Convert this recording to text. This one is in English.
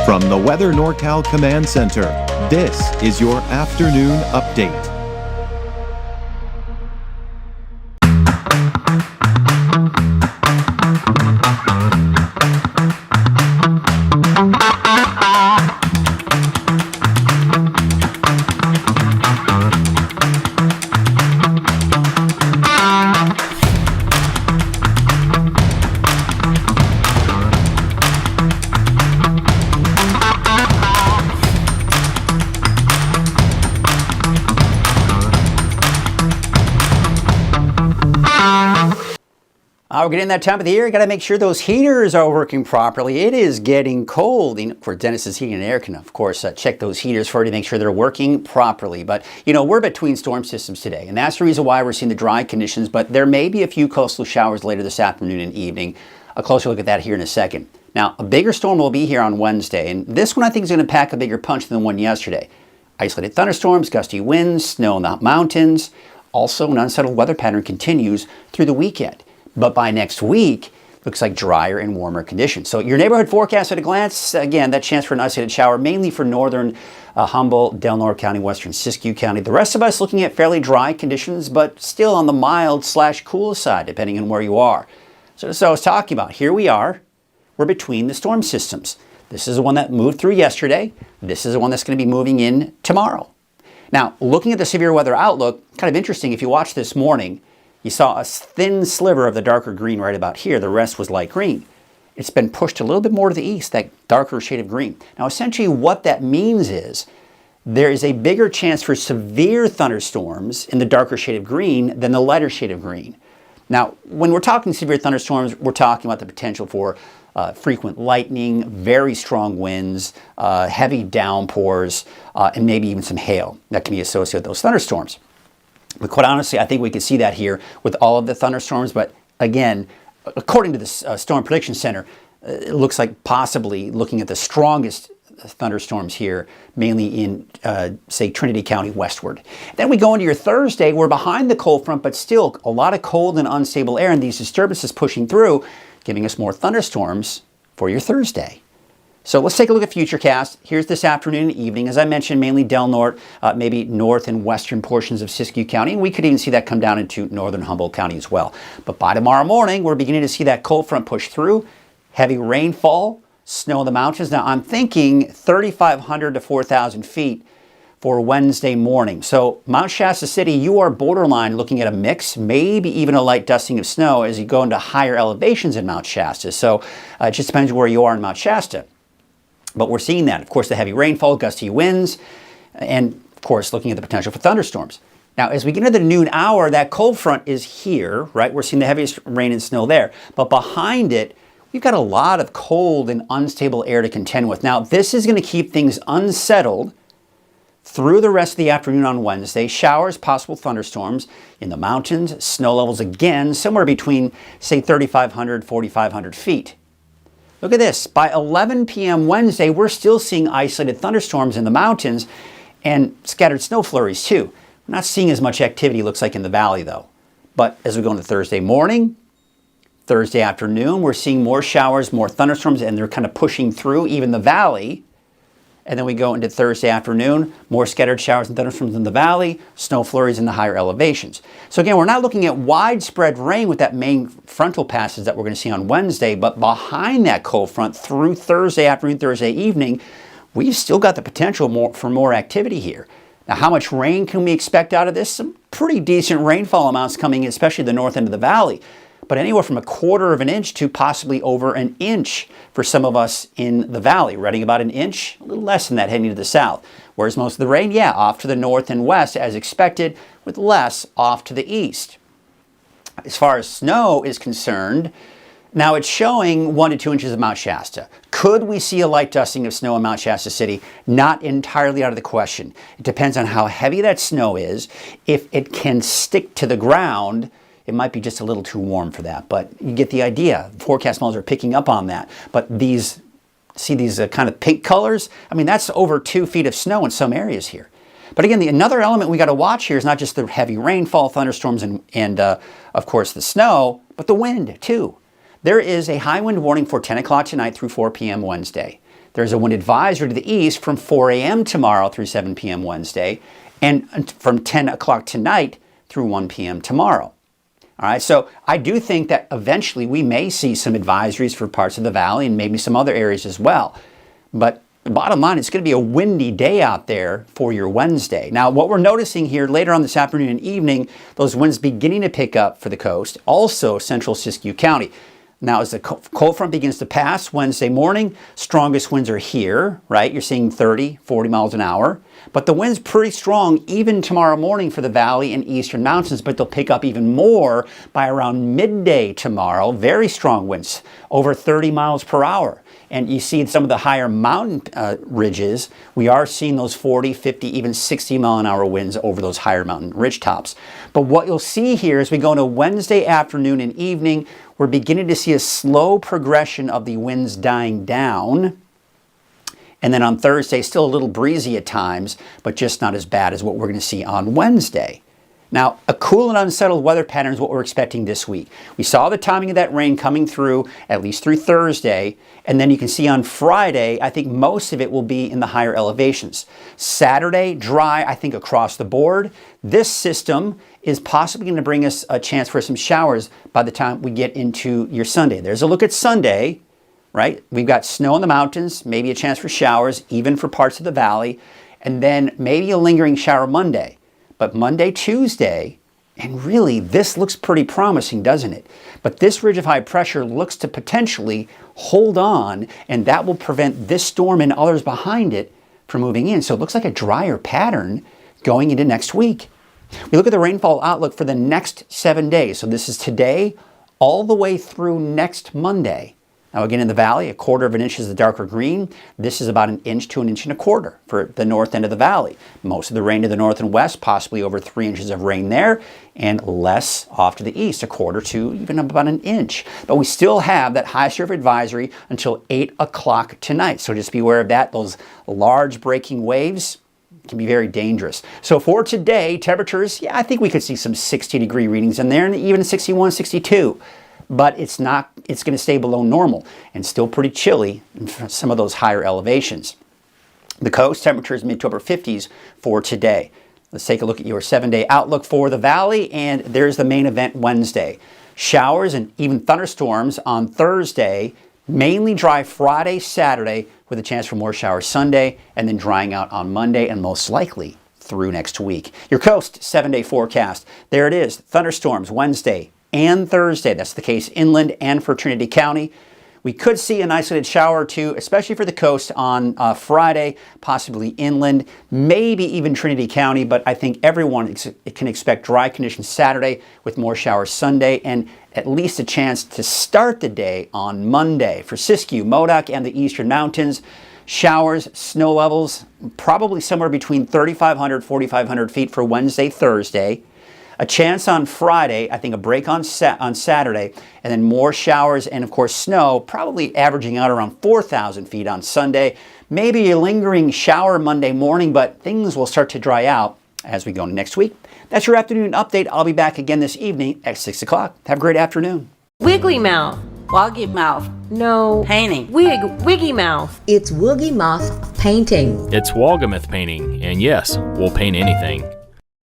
From the Weather NorCal Command Center, this is your afternoon update. We're getting that time of the year. Got to make sure those heaters are working properly. It is getting cold. For Dennis's Heating and Air can, of course, check those heaters for you to make sure they're working properly. But, you know, we're between storm systems today, and that's the reason why we're seeing the dry conditions. But there may be a few coastal showers later this afternoon and evening. A closer look at that here in a second. Now, a bigger storm will be here on Wednesday, and this one I think is going to pack a bigger punch than the one yesterday. Isolated thunderstorms, gusty winds, snow in the mountains. Also, an unsettled weather pattern continues through the weekend. But by next week, looks like drier and warmer conditions. So your neighborhood forecast at a glance, again, that chance for an isolated shower, mainly for northern Humboldt, Del Norte County, western Siskiyou County. The rest of us looking at fairly dry conditions, but still on the mild/cool side, depending on where you are. So that's what I was talking about. Here we are. We're between the storm systems. This is the one that moved through yesterday. This is the one that's going to be moving in tomorrow. Now, looking at the severe weather outlook, kind of interesting. If you watched this morning, you saw a thin sliver of the darker green right about here. The rest was light green. It's been pushed a little bit more to the east, that darker shade of green. Now, essentially what that means is there is a bigger chance for severe thunderstorms in the darker shade of green than the lighter shade of green. Now, when we're talking severe thunderstorms, we're talking about the potential for frequent lightning, very strong winds, heavy downpours, and maybe even some hail that can be associated with those thunderstorms. But quite honestly, I think we can see that here with all of the thunderstorms. But again, according to the Storm Prediction Center, it looks like possibly looking at the strongest thunderstorms here, mainly in, say, Trinity County westward. Then we go into your Thursday. We're behind the cold front, but still a lot of cold and unstable air, and these disturbances pushing through, giving us more thunderstorms for your Thursday. So let's take a look at Futurecast. Here's this afternoon and evening. As I mentioned, mainly Del Norte, maybe north and western portions of Siskiyou County. And we could even see that come down into northern Humboldt County as well. But by tomorrow morning, we're beginning to see that cold front push through. Heavy rainfall, snow in the mountains. Now, I'm thinking 3,500 to 4,000 feet for Wednesday morning. So Mount Shasta City, you are borderline looking at a mix, maybe even a light dusting of snow as you go into higher elevations in Mount Shasta. So it just depends where you are in Mount Shasta. But we're seeing that, of course, the heavy rainfall, gusty winds, and, of course, looking at the potential for thunderstorms. Now, as we get into the noon hour, that cold front is here, right? We're seeing the heaviest rain and snow there. But behind it, we've got a lot of cold and unstable air to contend with. Now, this is going to keep things unsettled through the rest of the afternoon on Wednesday. Showers, possible thunderstorms in the mountains, snow levels again, somewhere between, say, 3,500, 4,500 feet. Look at this. By 11 p.m. Wednesday, we're still seeing isolated thunderstorms in the mountains and scattered snow flurries too. We're not seeing as much activity, looks like, in the valley though. But as we go into Thursday morning, Thursday afternoon, we're seeing more showers, more thunderstorms, and they're kind of pushing through even the valley. And then we go into Thursday afternoon, more scattered showers and thunderstorms in the valley, snow flurries in the higher elevations. So again, we're not looking at widespread rain with that main frontal passage that we're going to see on Wednesday, but behind that cold front through Thursday afternoon, Thursday evening, we've still got the potential for more activity here. Now, how much rain can we expect out of this? Some pretty decent rainfall amounts coming in, especially the north end of the valley. But anywhere from 1/4 of an inch to possibly over an inch for some of us in the valley. Reading about an inch, a little less than that heading to the south. Whereas most of the rain, yeah, off to the north and west as expected, with less off to the east. As far as snow is concerned, now it's showing 1 to 2 inches of Mount Shasta. Could we see a light dusting of snow in Mount Shasta City? Not entirely out of the question. It depends on how heavy that snow is. If it can stick to the ground, it might be just a little too warm for that, but you get the idea. Forecast models are picking up on that. But these, see these kind of pink colors? I mean, that's over 2 feet of snow in some areas here. But again, another element we got to watch here is not just the heavy rainfall, thunderstorms, and of course the snow, but the wind too. There is a high wind warning for 10 o'clock tonight through 4 p.m. Wednesday. There's a wind advisory to the east from 4 a.m. tomorrow through 7 p.m. Wednesday, and from 10 o'clock tonight through 1 p.m. tomorrow. All right, so I do think that eventually we may see some advisories for parts of the valley and maybe some other areas as well. But the bottom line, it's going to be a windy day out there for your Wednesday. Now, what we're noticing here later on this afternoon and evening, those winds beginning to pick up for the coast, also central Siskiyou County. Now, as the cold front begins to pass Wednesday morning, strongest winds are here, right? You're seeing 30, 40 miles an hour. But the wind's pretty strong even tomorrow morning for the valley and eastern mountains, but they'll pick up even more by around midday tomorrow. Very strong winds, over 30 miles per hour. And you see some of the higher mountain ridges, we are seeing those 40, 50, even 60 mile an hour winds over those higher mountain ridge tops. But what you'll see here as we go into Wednesday afternoon and evening, we're beginning to see a slow progression of the winds dying down. And then on Thursday, still a little breezy at times, but just not as bad as what we're going to see on Wednesday. Now, a cool and unsettled weather pattern is what we're expecting this week. We saw the timing of that rain coming through at least through Thursday, and then you can see on Friday, I think most of it will be in the higher elevations. Saturday, dry, I think, across the board. This system is possibly going to bring us a chance for some showers by the time we get into your Sunday. There's a look at Sunday, right? We've got snow in the mountains, maybe a chance for showers, even for parts of the valley, and then maybe a lingering shower Monday. But Monday, Tuesday, and really this looks pretty promising, doesn't it? But this ridge of high pressure looks to potentially hold on, and that will prevent this storm and others behind it from moving in. So it looks like a drier pattern going into next week. We look at the rainfall outlook for the next 7 days. So this is today all the way through next Monday. Now again, in the valley, 1/4 of an inch is the darker green. This is about 1 inch to 1.25 inches for the north end of the valley. Most of the rain to the north and west, possibly over 3 inches of rain there, and less off to the east, 1/4 to even about 1 inch. But we still have that high surf advisory until 8 o'clock tonight. So just be aware of that. Those large breaking waves can be very dangerous. So for today, temperatures, yeah, I think we could see some 60-degree readings in there, and even 61, 62. But it's going to stay below normal and still pretty chilly in some of those higher elevations. The coast temperatures mid to upper 50s for today. Let's take a look at your 7-day outlook for the valley, and there's the main event Wednesday. Showers and even thunderstorms on Thursday, mainly dry Friday, Saturday, with a chance for more showers Sunday, and then drying out on Monday and most likely through next week. Your coast 7-day forecast. There it is. Thunderstorms Wednesday and Thursday. That's the case inland and for Trinity County. We could see an isolated shower or two, especially for the coast on Friday, possibly inland, maybe even Trinity County, but I think everyone can expect dry conditions Saturday with more showers Sunday and at least a chance to start the day on Monday. For Siskiyou, Modoc, and the eastern mountains, showers, snow levels, probably somewhere between 3,500, 4,500 feet for Wednesday, Thursday. A chance on Friday, I think a break on Saturday, and then more showers and, of course, snow, probably averaging out around 4,000 feet on Sunday. Maybe a lingering shower Monday morning, but things will start to dry out as we go into next week. That's your afternoon update. I'll be back again this evening at 6 o'clock. Have a great afternoon. Wiggly mouth. Woggy mouth. No. Painting. Wiggy mouth. It's Woogie Moth Painting. It's Wogamoth painting, and yes, we'll paint anything.